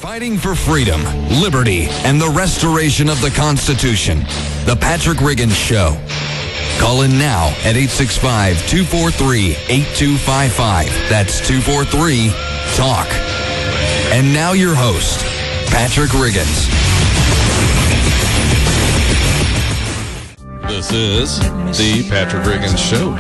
Fighting for freedom, liberty, and the restoration of the Constitution. The Patrick Riggins Show. Call in now at 865-243-8255. That's 243-TALK. And now your host, Patrick Riggins. This is the Patrick Riggins Show.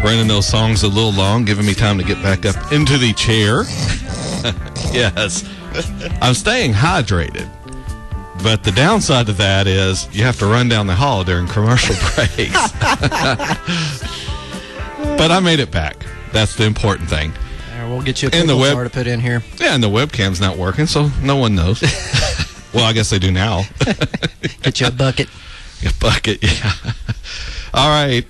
Running those songs a little long, giving me time to get back up into the chair. Yes, I'm staying hydrated, but the downside to that is you have to run down the hall during commercial breaks. But I made it back. That's the important thing. We'll get you a pickle jar to put in here. Yeah, and the webcam's not working, so no one knows. Well, I guess they do now. Get you a bucket. A bucket, yeah. All right.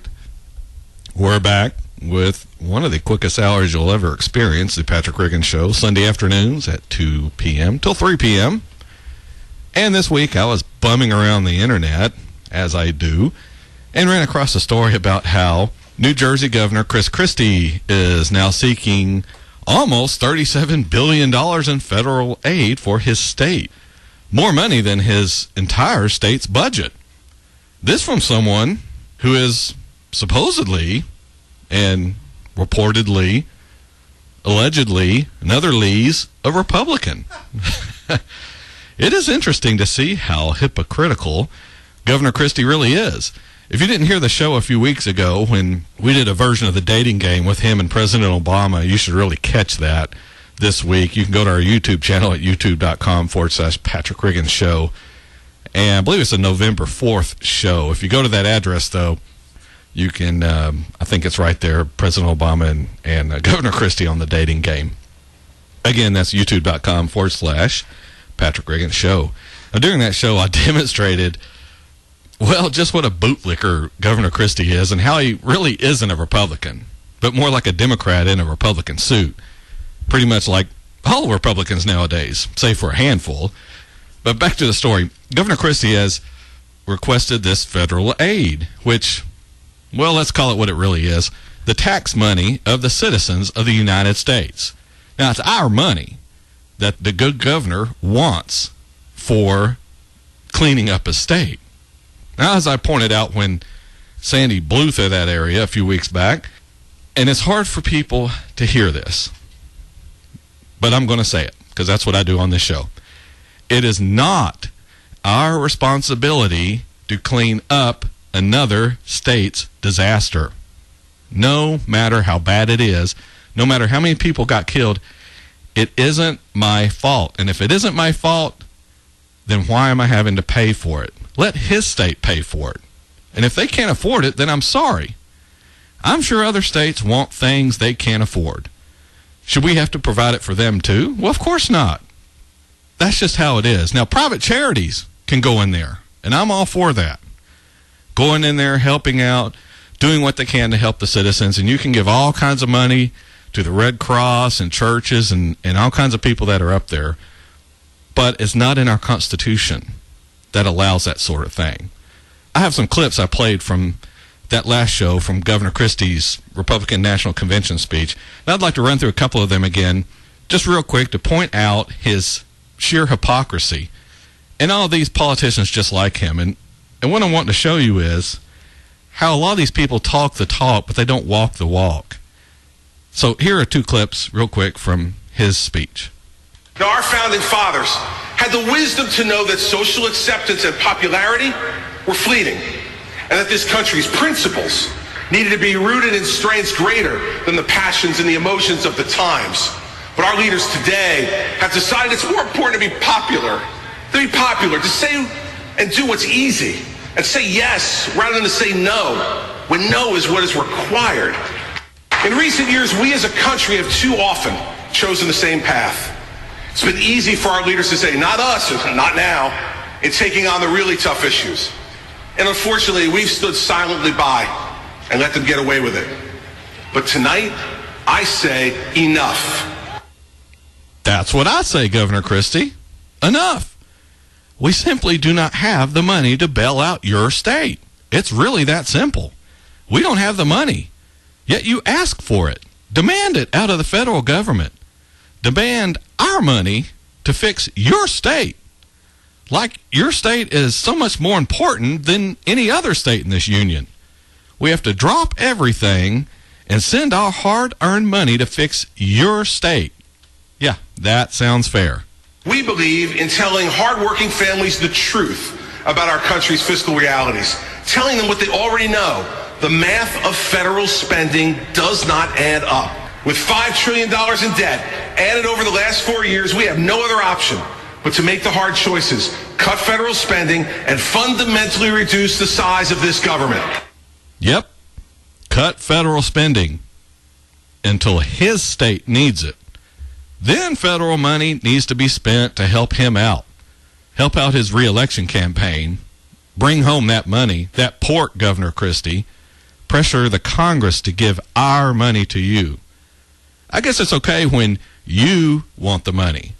We're back with one of the quickest hours you'll ever experience, the Patrick Riggins Show, Sunday afternoons at 2 p.m. till 3 p.m. And this week I was bumming around the internet, as I do, and ran across a story about how New Jersey Governor Christie is now seeking almost $37 billion in federal aid for his state. More money than his entire state's budget. This from someone who is supposedly and reportedly, allegedly, and other lees, a Republican. It is interesting to see how hypocritical Governor Christie really is. If you didn't hear the show a few weeks ago when we did a version of the dating game with him and President Obama, you should really catch that this week. You can go to our YouTube channel at youtube.com/Patrick Riggins Show. And I believe it's a November 4th show. If you go to that address, though, you can, I think it's right there, President Obama and Governor Christie on the dating game. Again, that's youtube.com/Patrick Riggins Show. Now, during that show, I demonstrated, well, just what a bootlicker Governor Christie is and how he really isn't a Republican, but more like a Democrat in a Republican suit. Pretty much like all Republicans nowadays, save for a handful. But back to the story. Governor Christie has requested this federal aid, which, well, let's call it what it really is, the tax money of the citizens of the United States. Now, it's our money that the good governor wants for cleaning up his state. Now, as I pointed out when Sandy blew through that area a few weeks back, and it's hard for people to hear this, but I'm going to say it because that's what I do on this show. It is not our responsibility to clean up another state's disaster. No matter how bad it is, no matter how many people got killed, it isn't my fault. And if it isn't my fault, then why am I having to pay for it? Let his state pay for it. And if they can't afford it, then I'm sorry. I'm sure other states want things they can't afford. Should we have to provide it for them too? Well, of course not. That's just how it is. Now, private charities can go in there, and I'm all for that. Going in there, helping out, doing what they can to help the citizens, and you can give all kinds of money to the Red Cross and churches and all kinds of people that are up there, but it's not in our Constitution that allows that sort of thing. I have some clips I played from that last show from Governor Christie's Republican National Convention speech, and I'd like to run through a couple of them again, just real quick, to point out his sheer hypocrisy and all of these politicians just like him. And what I'm wanting to show you is how a lot of these people talk the talk, but they don't walk the walk. So here are two clips real quick from his speech. Now, our founding fathers had the wisdom to know that social acceptance and popularity were fleeting, and that this country's principles needed to be rooted in strains greater than the passions and the emotions of the times. But our leaders today have decided it's more important to be popular, to say and do what's easy, and say yes rather than to say no, when no is what is required. In recent years, we as a country have too often chosen the same path. It's been easy for our leaders to say, not us, not now, in taking on the really tough issues. And unfortunately, we've stood silently by and let them get away with it. But tonight, I say enough. That's what I say, Governor Christie. Enough. We simply do not have the money to bail out your state. It's really that simple. We don't have the money. Yet you ask for it. Demand it out of the federal government. Demand our money to fix your state. Like your state is so much more important than any other state in this union. We have to drop everything and send our hard-earned money to fix your state. Yeah, that sounds fair. We believe in telling hardworking families the truth about our country's fiscal realities, telling them what they already know. The math of federal spending does not add up. With $5 trillion in debt added over the last 4 years, we have no other option but to make the hard choices, cut federal spending, and fundamentally reduce the size of this government. Yep. Cut federal spending until his state needs it. Then federal money needs to be spent to help him out. Help out his re-election campaign. Bring home that money, that pork, Governor Christie. Pressure the Congress to give our money to you. I guess it's okay when you want the money.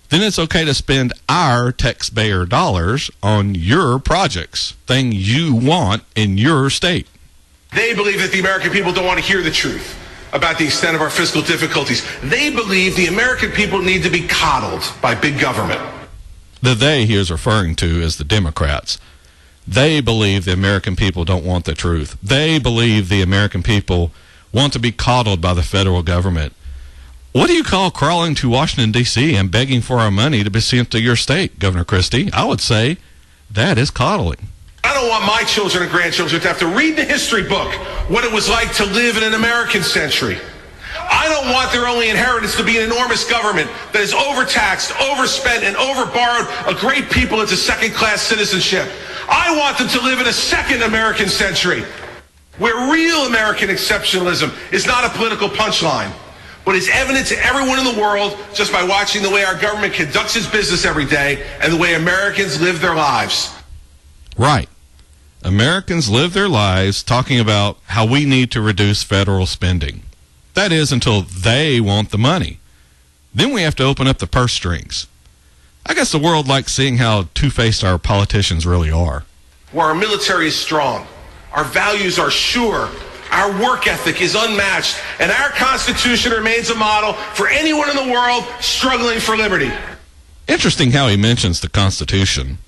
Then it's okay to spend our taxpayer dollars on your projects, things you want in your state. They believe that the American people don't want to hear the truth about the extent of our fiscal difficulties. They believe the American people need to be coddled by big government. The they he is referring to is the Democrats. They believe the American people don't want the truth. They believe the American people want to be coddled by the federal government. What do you call crawling to Washington, D.C. and begging for our money to be sent to your state, Governor Christie? I would say that is coddling. I don't want my children and grandchildren to have to read the history book what it was like to live in an American century. I don't want their only inheritance to be an enormous government that is overtaxed, overspent, and overborrowed a great people into second-class citizenship. I want them to live in a second American century where real American exceptionalism is not a political punchline, but is evident to everyone in the world just by watching the way our government conducts its business every day and the way Americans live their lives. Right. Americans live their lives talking about how we need to reduce federal spending. That is, until they want the money. Then we have to open up the purse strings. I guess the world likes seeing how two-faced our politicians really are. Where our military is strong, our values are sure, our work ethic is unmatched, and our Constitution remains a model for anyone in the world struggling for liberty. Interesting how he mentions the Constitution.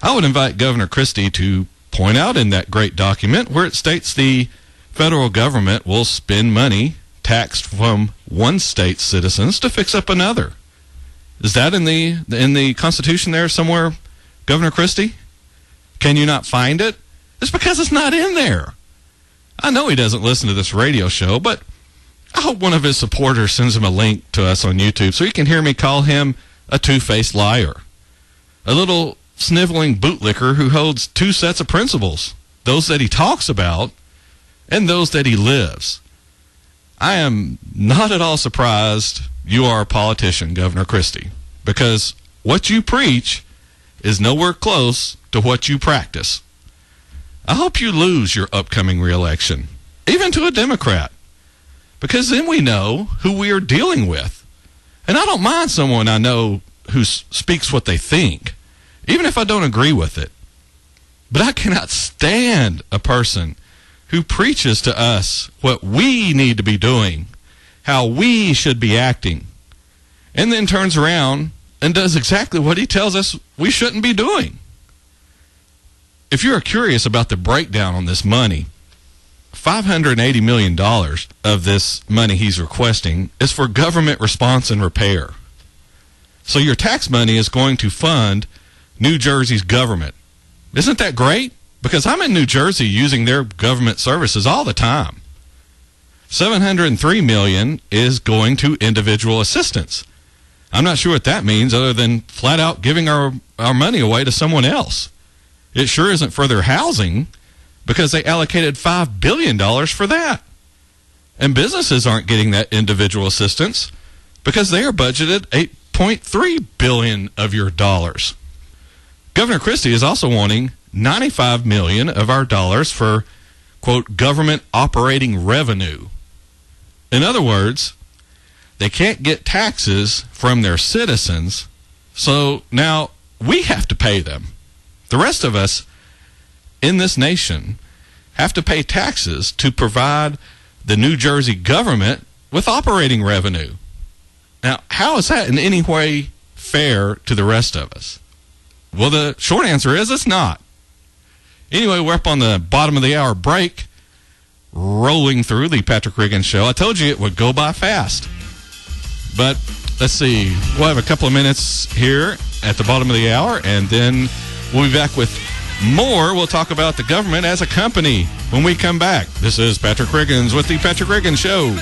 I would invite Governor Christie to point out in that great document where it states the federal government will spend money taxed from one state's citizens to fix up another. Is that in the Constitution there somewhere, Governor Christie? Can you not find it? It's because it's not in there. I know he doesn't listen to this radio show, but I hope one of his supporters sends him a link to us on YouTube so he can hear me call him a two-faced liar. A little sniveling bootlicker who holds two sets of principles, those that he talks about and those that he lives. I am not at all surprised you are a politician, Governor Christie, because what you preach is nowhere close to what you practice. I hope you lose your upcoming re-election, even to a Democrat, because then we know who we are dealing with. And I don't mind someone I know who speaks what they think, even if I don't agree with it. But I cannot stand a person who preaches to us what we need to be doing, how we should be acting, and then turns around and does exactly what he tells us we shouldn't be doing. If you're curious about the breakdown on this money, $580 million of this money he's requesting is for government response and repair. So your tax money is going to fund New Jersey's government. Isn't that great? Because I'm in New Jersey using their government services all the time. $703 million is going to individual assistance. I'm not sure what that means other than flat out giving our money away to someone else. It sure isn't for their housing because they allocated $5 billion for that. And businesses aren't getting that individual assistance because they are budgeted $8.3 billion of your dollars. Governor Christie is also wanting $95 million of our dollars for, quote, government operating revenue. In other words, they can't get taxes from their citizens, so now we have to pay them. The rest of us in this nation have to pay taxes to provide the New Jersey government with operating revenue. Now, how is that in any way fair to the rest of us? Well, the short answer is it's not. Anyway, we're up on the bottom of the hour break, rolling through the Patrick Riggins Show. I told you it would go by fast. But let's see. We'll have a couple of minutes here at the bottom of the hour, and then we'll be back with more. We'll talk about the government as a company when we come back. This is Patrick Riggins with the Patrick Riggins Show.